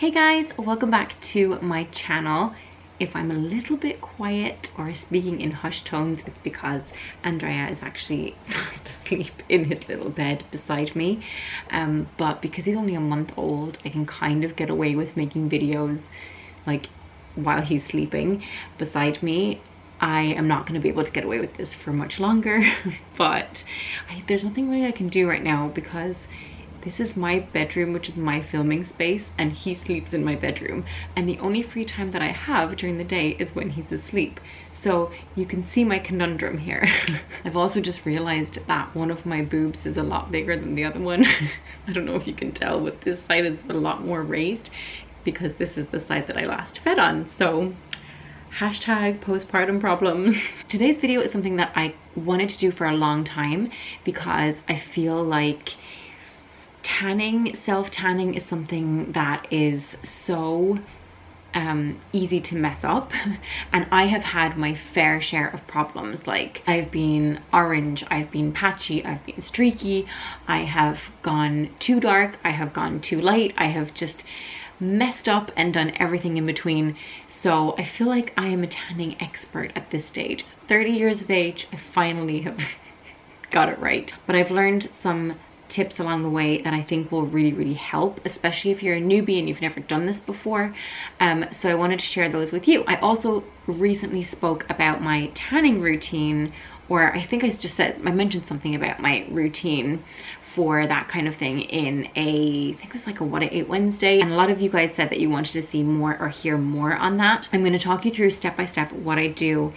Hey guys, welcome back to my channel. If I'm a little bit quiet or speaking in hushed tones, it's because Andrea is actually fast asleep in his little bed beside me. But because he's only a month old, I can kind of get away with making videos like while he's sleeping beside me. I am not going to be able to get away with this for much longer, but there's nothing really I can do right now because this is my bedroom, which is my filming space, and he sleeps in my bedroom. And the only free time that I have during the day is when he's asleep. So you can see my conundrum here. I've also just realized that one of my boobs is a lot bigger than the other one. I don't know if you can tell, but this side is a lot more raised because this is the side that I last fed on. So hashtag postpartum problems. Today's video is something that I wanted to do for a long time because I feel like self-tanning is something that is so easy to mess up, and I have had my fair share of problems. Like, I've been orange, I've been patchy, I've been streaky, I have gone too dark, I have gone too light, I have just messed up and done everything in between. So I feel like I am a tanning expert at this stage. 30 years of age, I finally have got it right. But I've learned some tips along the way that I think will really help, especially if you're a newbie and you've never done this before. So I wanted to share those with you. I also recently spoke about my tanning routine, or I think I mentioned something about my routine for that kind of thing in I think it was like a What I Ate Wednesday, and a lot of you guys said that you wanted to see more or hear more on that. I'm going to talk you through step by step what I do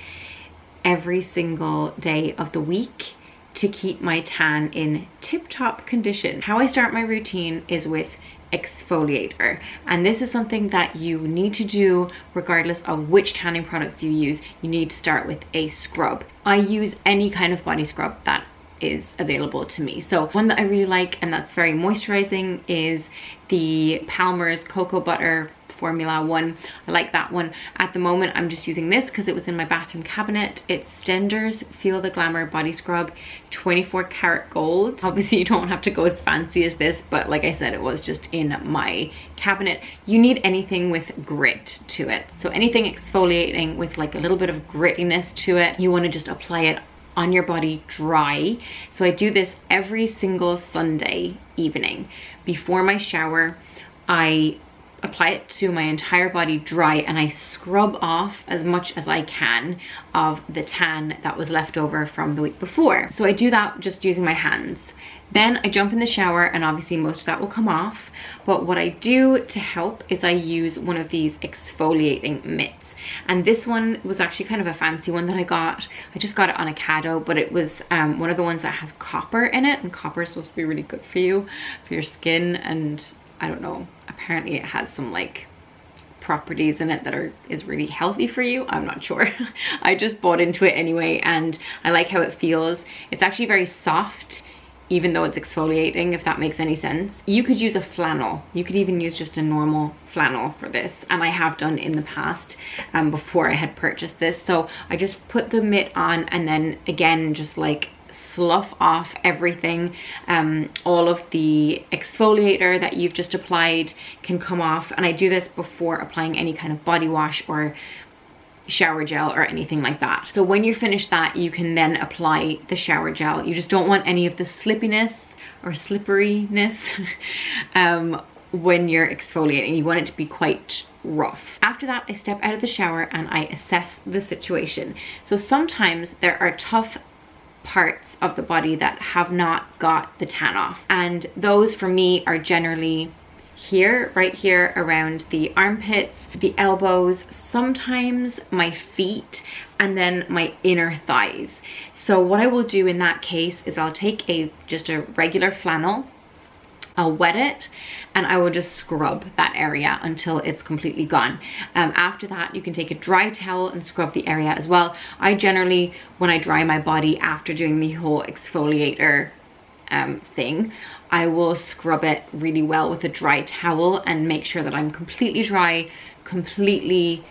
every single day of the week to keep my tan in tip-top condition. How I start my routine is with exfoliator, and this is something that you need to do regardless of which tanning products you use. You need to start with a scrub. I use any kind of body scrub that is available to me. So one that I really like and that's very moisturizing is the Palmer's Cocoa Butter Formula one. I like that one. At the moment I'm just using this because it was in my bathroom cabinet. It's Stenders Feel the Glamour Body Scrub 24 karat gold. Obviously you don't have to go as fancy as this, but like I said, it was just in my cabinet. You need anything with grit to it. So anything exfoliating with like a little bit of grittiness to it, you want to just apply it on your body dry. So I do this every single Sunday evening before my shower. I apply it to my entire body dry, and I scrub off as much as I can of the tan that was left over from the week before. So I do that just using my hands. Then I jump in the shower, and obviously most of that will come off. But what I do to help is I use one of these exfoliating mitts. And this one was actually kind of a fancy one that I got. I just got it on Ocado, but it was one of the ones that has copper in it. And copper is supposed to be really good for you, for your skin. And I don't know, apparently it has some like properties in it that is really healthy for you. I'm not sure. I just bought into it anyway, and I like how it feels. It's actually very soft, even though it's exfoliating, if that makes any sense. You could use a flannel. You could even use just a normal flannel for this, and I have done in the past before I had purchased this. So I just put the mitt on, and then again just like slough off everything. All of the exfoliator that you've just applied can come off, and I do this before applying any kind of body wash or shower gel or anything like that. So when you're finished that, you can then apply the shower gel. You just don't want any of the slippiness or slipperiness when you're exfoliating. You want it to be quite rough. After that, I step out of the shower and I assess the situation. So sometimes there are tough parts of the body that have not got the tan off, and those for me are generally here, right here around the armpits, the elbows, sometimes my feet, and then my inner thighs. So what I will do in that case is I'll take just a regular flannel, I'll wet it, and I will just scrub that area until it's completely gone. After that, you can take a dry towel and scrub the area as well. I generally, when I dry my body after doing the whole exfoliator thing, I will scrub it really well with a dry towel and make sure that I'm completely dry, completely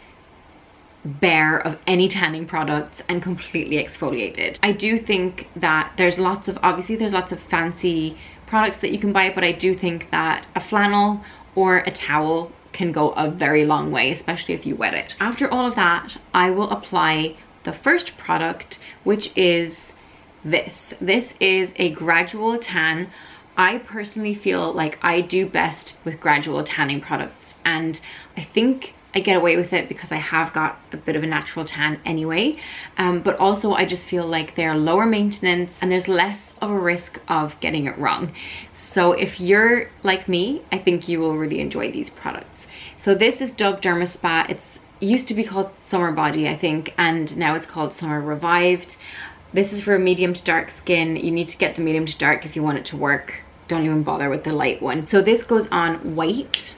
bare of any tanning products, and completely exfoliated. I do think that there's lots of fancy products that you can buy, but I do think that a flannel or a towel can go a very long way, especially if you wet it. After all of that, I will apply the first product, which is this. This is a Gradual tan. I personally feel like I do best with Gradual tanning products, and I think I get away with it because I have got a bit of a natural tan anyway, but also I just feel like they're lower maintenance and there's less of a risk of getting it wrong. So if you're like me, I think you will really enjoy these products. So this is Dove Derma Spa. It's used to be called Summer Body, I think, and now it's called Summer Revived. This is for medium to dark skin. You need to get the medium to dark if you want it to work. Don't even bother with the light one. So this goes on white.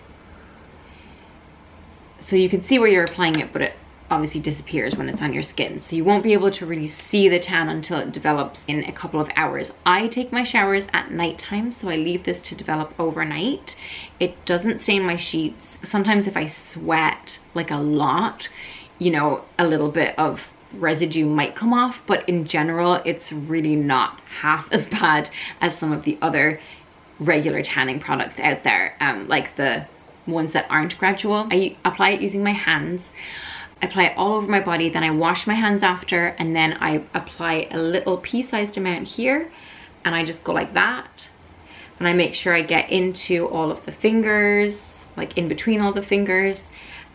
So you can see where you're applying it, but it obviously disappears when it's on your skin. So you won't be able to really see the tan until it develops in a couple of hours. I take my showers at nighttime, so I leave this to develop overnight. It doesn't stain my sheets. Sometimes if I sweat like a lot, you know, a little bit of residue might come off, but in general, it's really not half as bad as some of the other regular tanning products out there, like the ones that aren't Gradual. I apply it using my hands. I apply it all over my body, then I wash my hands after, and then I apply a little pea-sized amount here, and I just go like that, and I make sure I get into all of the fingers, like in between all the fingers,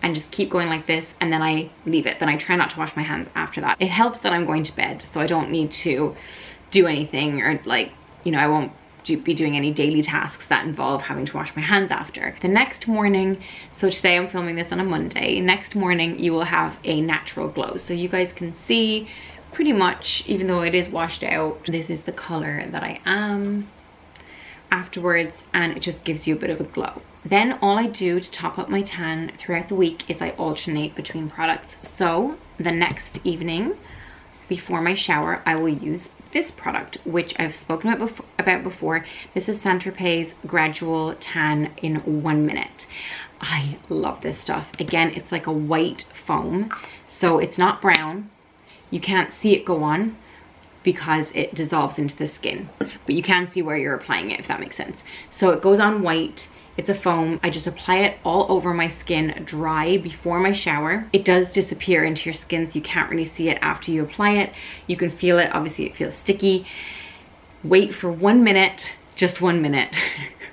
and just keep going like this, and then I leave it. Then I try not to wash my hands after that. It helps that I'm going to bed, so I don't need to do anything, or like, you know, I won't be doing any daily tasks that involve having to wash my hands after. The next morning, so today I'm filming this on a Monday, next morning you will have a natural glow. So you guys can see pretty much, even though it is washed out, this is the color that I am afterwards, and it just gives you a bit of a glow. Then all I do to top up my tan throughout the week is I alternate between products. So the next evening before my shower, I will use this product, which I've spoken about before. This is Tropez Gradual Tan in 1 minute. I love this stuff. Again, it's like a white foam, so it's not brown. You can't see it go on because it dissolves into the skin, but you can see where you're applying it, if that makes sense. So it goes on white. It's a foam. I just apply it all over my skin dry before my shower. It does disappear into your skin, so you can't really see it after you apply it. You can feel it. Obviously, it feels sticky. Wait for 1 minute, just 1 minute,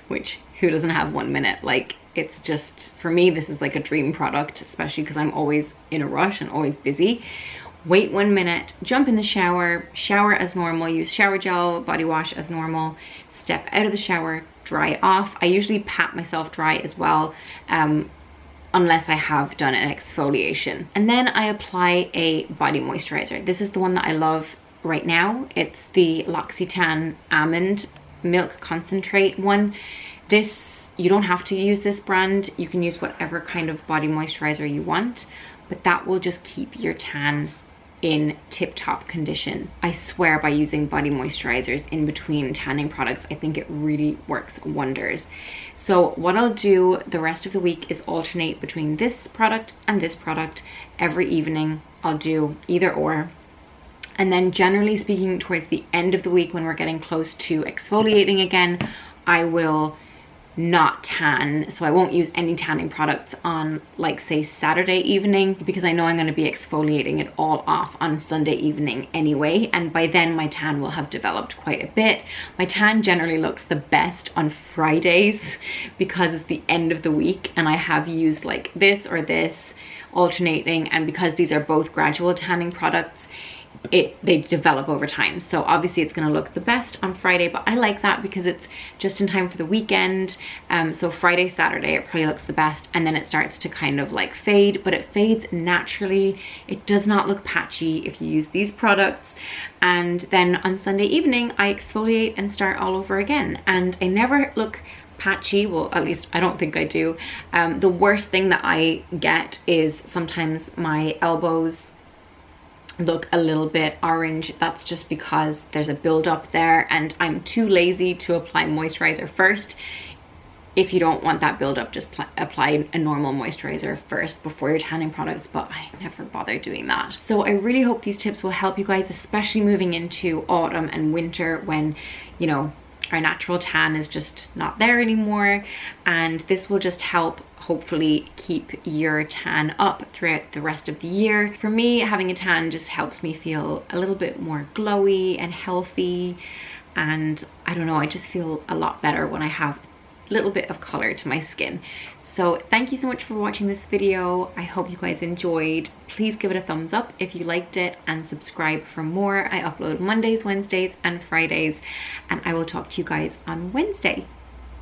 which who doesn't have 1 minute? Like, it's just, for me, this is like a dream product, especially because I'm always in a rush and always busy. Wait 1 minute, jump in the shower, shower as normal, use shower gel, body wash as normal, step out of the shower, dry off. I usually pat myself dry as well, unless I have done an exfoliation. And then I apply a body moisturizer. This is the one that I love right now. It's the L'Occitane Almond Milk Concentrate one. This, you don't have to use this brand. You can use whatever kind of body moisturizer you want, but that will just keep your tan in tip-top condition. I swear by using body moisturizers in between tanning products, I think it really works wonders. So what I'll do the rest of the week is alternate between this product and this product. Every evening I'll do either or. And then generally speaking, towards the end of the week when we're getting close to exfoliating again, I will not tan, so I won't use any tanning products on, like, say Saturday evening, because I know I'm going to be exfoliating it all off on Sunday evening anyway, and by then my tan will have developed quite a bit. My tan generally looks the best on Fridays because it's the end of the week and I have used like this or this alternating, and because these are both Gradual tanning products, they develop over time. So obviously it's going to look the best on Friday, but I like that because it's just in time for the weekend. So Friday, Saturday, it probably looks the best, and then it starts to kind of like fade, but it fades naturally. It does not look patchy if you use these products. And then on Sunday evening, I exfoliate and start all over again. And I never look patchy, well, at least I don't think I do. The worst thing that I get is sometimes my elbows look a little bit orange. That's just because there's a buildup there and I'm too lazy to apply moisturizer first. If you don't want that buildup, just apply a normal moisturizer first before your tanning products, but I never bother doing that. So I really hope these tips will help you guys, especially moving into autumn and winter when, you know, our natural tan is just not there anymore, and this will just help hopefully keep your tan up throughout the rest of the year. For me, having a tan just helps me feel a little bit more glowy and healthy, and I don't know, I just feel a lot better when I have a little bit of color to my skin. So thank you so much for watching this video. I hope you guys enjoyed. Please give it a thumbs up if you liked it, and subscribe for more. I upload Mondays, Wednesdays and Fridays, and I will talk to you guys on Wednesday.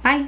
Bye.